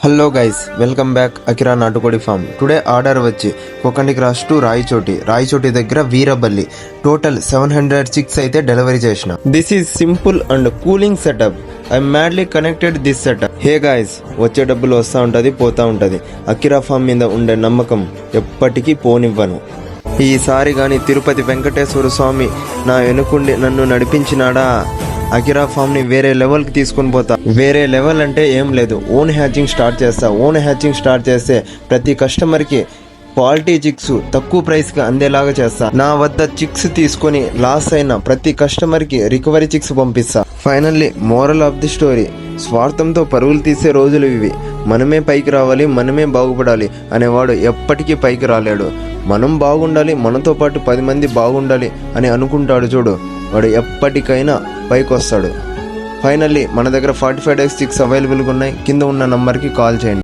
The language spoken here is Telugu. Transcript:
Hello guys, welcome back Akira నాటుకోడి ఫామ్. టుడే ఆర్డర్ వచ్చి కోకండి క్రాస్ టు రాయచోటి దగ్గర వీరబల్లి. టోటల్ 700 చిక్స్ అయితే డెలివరీ చేసిన. This is simple and cooling setup. I madly connected this setup. Hey guys, వచ్చే డబ్బులు వస్తూ ఉంటుంది, పోతూ ఉంటుంది. అకిరా ఫామ్ మీద ఉండే నమ్మకం ఎప్పటికీ పోనివ్వను. ఈసారి కానీ తిరుపతి వెంకటేశ్వర స్వామి నా వెనుకుండి నన్ను నడిపించినాడా, అకిరా ఫామ్ ని వేరే లెవెల్ కి తీసుకొని పోతా. వేరే లెవెల్ అంటే ఏం లేదు, ఓన్ హ్యాచింగ్ స్టార్ట్ చేస్తా. ఓన్ హ్యాచింగ్ స్టార్ట్ చేస్తే ప్రతి కస్టమర్ కి క్వాలిటీ చిక్స్ తక్కువ ప్రైస్ కి అందేలాగా చేస్తా. నా వద్ద చిక్స్ తీసుకొని లాస్ అయిన ప్రతి కస్టమర్ కి రికవరీ చిక్స్ పంపిస్తా. Finally moral of the story, స్వార్థంతో పరుగులు తీసే రోజులు ఇవి. మనమే పైకి రావాలి, మనమే బాగుపడాలి అనేవాడు ఎప్పటికీ పైకి రాలేడు. మనం బాగుండాలి, మనతో పాటు 10 మంది బాగుండాలి అని అనుకుంటాడు చూడు, వాడు ఎప్పటికైనా పైకి వస్తాడు. ఫైనల్లీ మన దగ్గర 45 days చిక్స్ అవైలబుల్గా ఉన్నాయి. కింద ఉన్న నంబర్కి కాల్ చేయండి.